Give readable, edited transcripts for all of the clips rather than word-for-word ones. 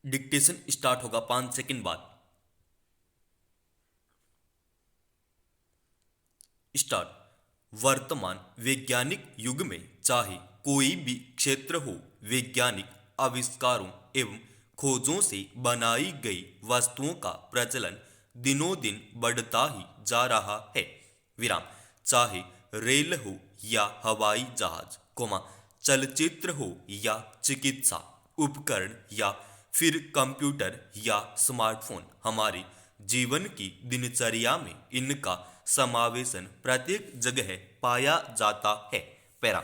Dictation start होगा 5 second बाद। Start. वर्तमान वैज्ञानिक युग में चाहे कोई भी क्षेत्र हो, वैज्ञानिक आविष्कारों एवं खोजों से बनाई गई वस्तुओं का प्रचलन दिनों दिन बढ़ता ही जा रहा है। विराम। चाहे रेल हो या हवाई जहाज, चलचित्र हो या चिकित्सा उपकरण या फिर कंप्यूटर या स्मार्टफोन, हमारे जीवन की दिनचर्या में इनका समावेशन प्रत्येक जगह पाया जाता है। पैरा।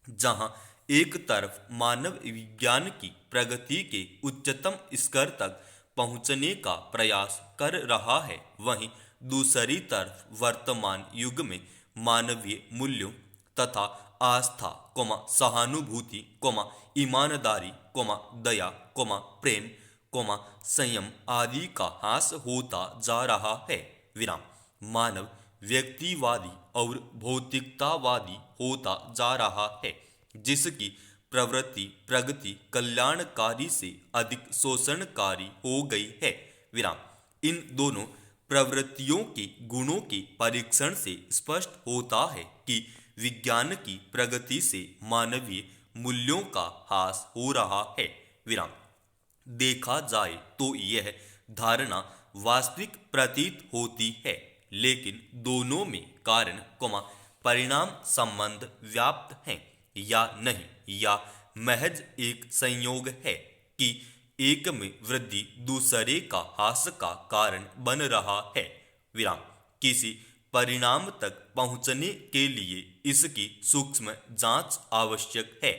जहां एक तरफ मानव विज्ञान की प्रगति के उच्चतम स्तर तक पहुंचने का प्रयास कर रहा है, वहीं दूसरी तरफ वर्तमान युग में मानवीय मूल्यों तथा आस्था, सहानुभूति, ईमानदारी, दया, प्रेम, संयम आदि का ह्रास होता जा रहा है। विराम। मानव व्यक्तिवादी और भौतिकतावादी होता जा रहा है, जिसकी प्रवृत्ति प्रगति कल्याणकारी से अधिक शोषणकारी हो गई है। विराम। इन दोनों प्रवृत्तियों के गुणों के परीक्षण से स्पष्ट होता है कि विज्ञान की प्रगति से मानवीय मूल्यों का ह्रास हो रहा है। विराम। देखा जाए तो यह धारणा वास्तविक प्रतीत होती है, लेकिन दोनों में कारण परिणाम संबंध व्याप्त हैं या नहीं, या महज एक संयोग है कि एक में वृद्धि दूसरे का ह्रास का कारण बन रहा है। विराम। किसी परिणाम तक पहुंचने के लिए इसकी सूक्ष्म जांच आवश्यक है।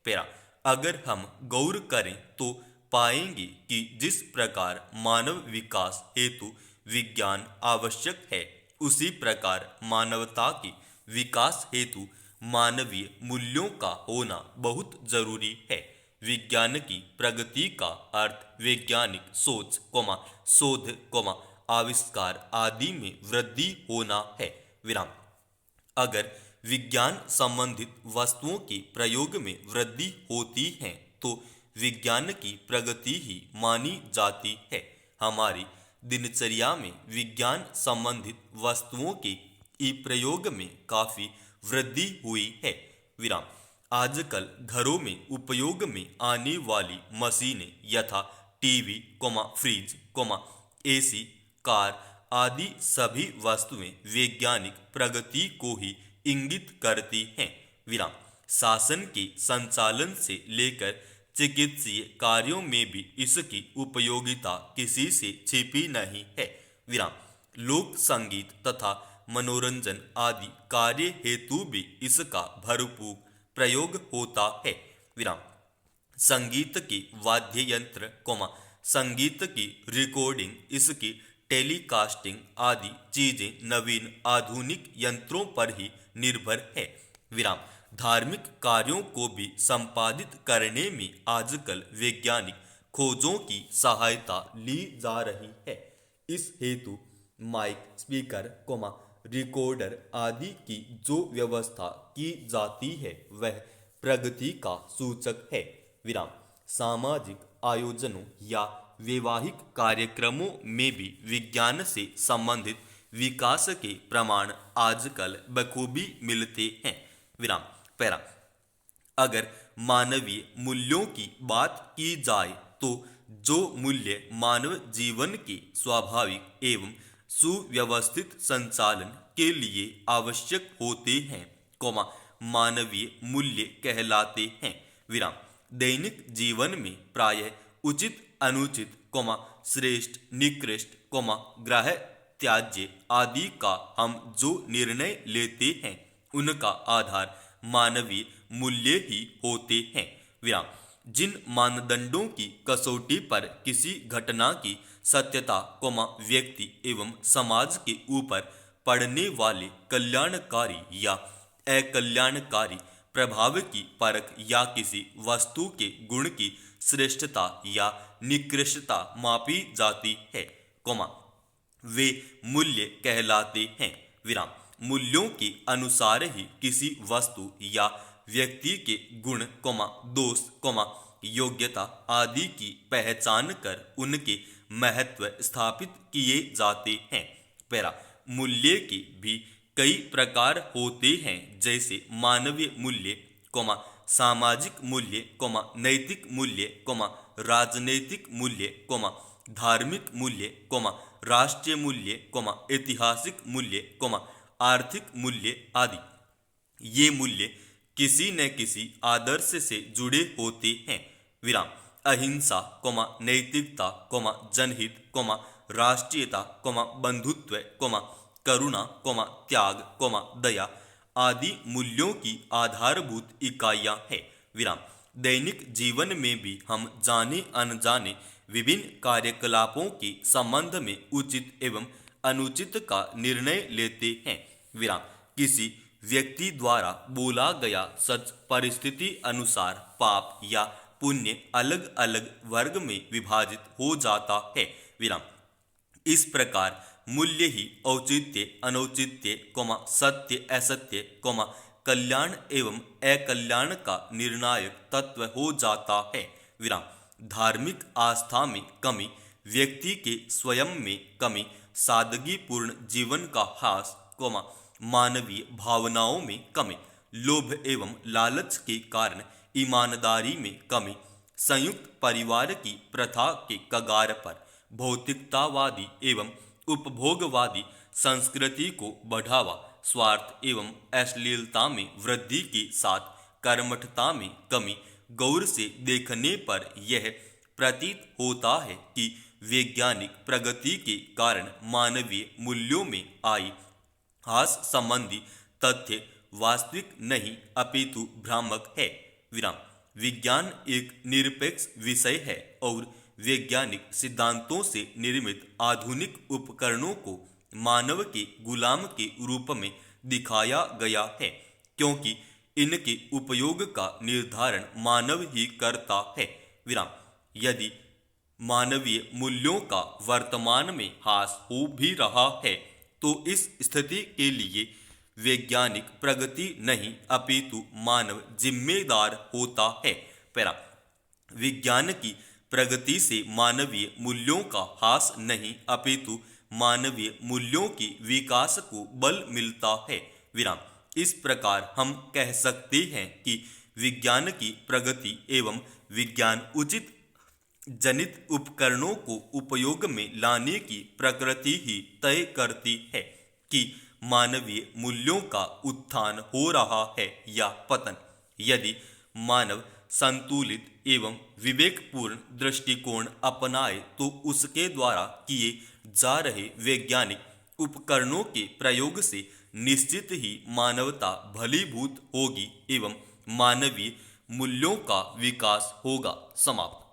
पैरा। अगर हम गौर करें तो पाएंगे कि जिस प्रकार मानव विकास हेतु विज्ञान आवश्यक है, उसी प्रकार मानवता के विकास हेतु मानवीय मूल्यों का होना बहुत जरूरी है। विज्ञान की प्रगति का अर्थ वैज्ञानिक सोच, शोध, आविष्कार आदि में वृद्धि होना है। विराम। अगर विज्ञान संबंधित वस्तुओं के प्रयोग में वृद्धि होती है तो विज्ञान की प्रगति ही मानी जाती है। हमारी दिनचर्या में विज्ञान संबंधित वस्तुओं के प्रयोग में काफी वृद्धि हुई है। विराम। आजकल घरों में उपयोग में आने वाली मशीनें यथा टीवी, फ्रिज, एसी, कार आदि सभी वस्तुएं वैज्ञानिक प्रगति को ही इंगित करती हैं। विराम। शासन के संचालन से लेकर चिकित्सीय कार्यों में भी इसकी उपयोगिता किसी से छिपी नहीं है। विराम। लोक संगीत तथा मनोरंजन आदि कार्य हेतु भी इसका भरपूर प्रयोग होता है। विराम। संगीत के वाद्य यंत्र, संगीत की रिकॉर्डिंग, इसकी टेलीकास्टिंग आदि चीजें नवीन आधुनिक यंत्रों पर ही निर्भर है। विराम। धार्मिक कार्यों को भी संपादित करने में आजकल वैज्ञानिक खोजों की सहायता ली जा रही है। इस हेतु माइक, स्पीकर, रिकॉर्डर आदि की जो व्यवस्था की जाती है वह प्रगति का सूचक है। विराम। सामाजिक आयोजनों या वैवाहिक कार्यक्रमों में भी विज्ञान से संबंधित विकास के प्रमाण आजकल बखूबी मिलते हैं। विराम। पैरा। अगर मानवीय मूल्यों की बात की जाए तो जो मूल्य मानव जीवन के स्वाभाविक एवं सुव्यवस्थित संचालन के लिए आवश्यक होते हैं, मानवीय मूल्य कहलाते हैं। विराम। दैनिक जीवन में प्रायः उचित, अनुचित, श्रेष्ठ, निकृष्ट, ग्राह्य, त्याज्य आदि का हम जो निर्णय लेते हैं उनका आधार मानवीय मूल्य ही होते हैं। विराम। जिन मानदंडों की कसौटी पर किसी घटना की सत्यता, व्यक्ति एवं समाज के ऊपर पड़ने वाले कल्याणकारी या अकल्याणकारी प्रभाव की परख या किसी वस्तु के गुण की श्रेष्ठता या निकृष्टता मापी जाती है, वे मूल्य कहलाते हैं। विराम। मूल्यों के अनुसार ही किसी वस्तु या व्यक्ति के गुण, दोष, योग्यता आदि की पहचान कर उनके महत्व स्थापित किए जाते हैं। पैरा मूल्य के भी कई प्रकार होते हैं, जैसे मानवीय मूल्य, सामाजिक मूल्य, नैतिक मूल्य, राजनैतिक मूल्य, धार्मिक मूल्य, राष्ट्रीय मूल्य, ऐतिहासिक मूल्य, आर्थिक मूल्य आदि। ये मूल्य किसी न किसी आदर्श से जुड़े होते हैं। विराम अहिंसा, नैतिकता, जनहित, राष्ट्रीयता, बंधुत्व, करुणा, त्याग, दया आदि मूल्यों की आधारभूत इकाइयां हैं। विराम दैनिक जीवन में भी हम जाने अनजाने विभिन्न कार्यकलापों के संबंध में उचित एवं अनुचित का निर्णय लेते हैं। विराम किसी व्यक्ति द्वारा बोला गया सच परिस्थिति अनुसार पाप या पुण्य अलग अलग वर्ग में विभाजित हो जाता है। विराम इस प्रकार मूल्य ही औचित्य अनौचित्य, सत्य असत्य, कल्याण एवं अकल्याण का निर्णायक तत्व हो जाता है। विराम धार्मिक आस्था में कमी, व्यक्ति के स्वयं में कमी, सादगीपूर्ण जीवन का ह्रास, मानवीय भावनाओं में कमी, लोभ एवं लालच के कारण ईमानदारी में कमी, संयुक्त परिवार की प्रथा के कगार पर भौतिकतावादी एवं उपभोगवादी संस्कृति को बढ़ावा, स्वार्थ एवं अश्लीलता में वृद्धि के साथ कर्मठता में कमी। गौर से देखने पर यह प्रतीत होता है कि वैज्ञानिक प्रगति के कारण मानवीय मूल्यों में आई हास संबंधी तथ्य वास्तविक नहीं अपितु भ्रामक है। विराम विज्ञान एक निरपेक्ष विषय है और वैज्ञानिक सिद्धांतों से निर्मित आधुनिक उपकरणों को मानव के गुलाम के रूप में दिखाया गया है, क्योंकि इनके उपयोग का निर्धारण मानव ही करता है। विराम यदि मानवीय मूल्यों का वर्तमान में ह्रास हो भी रहा है तो इस स्थिति के लिए वैज्ञानिक प्रगति नहीं अपितु मानव जिम्मेदार होता है। पैरा विज्ञान की प्रगति से मानवीय मूल्यों का ह्रास नहीं अपितु मानवीय मूल्यों की विकास को बल मिलता है। विराम इस प्रकार हम कह सकते हैं कि विज्ञान की प्रगति एवं विज्ञान उचित जनित उपकरणों को उपयोग में लाने की प्रकृति ही तय करती है कि मानवीय मूल्यों का उत्थान हो रहा है या पतन। यदि मानव संतुलित एवं विवेकपूर्ण दृष्टिकोण अपनाए तो उसके द्वारा किए जा रहे वैज्ञानिक उपकरणों के प्रयोग से निश्चित ही मानवता भलीभूत होगी एवं मानवीय मूल्यों का विकास होगा। समाप्त।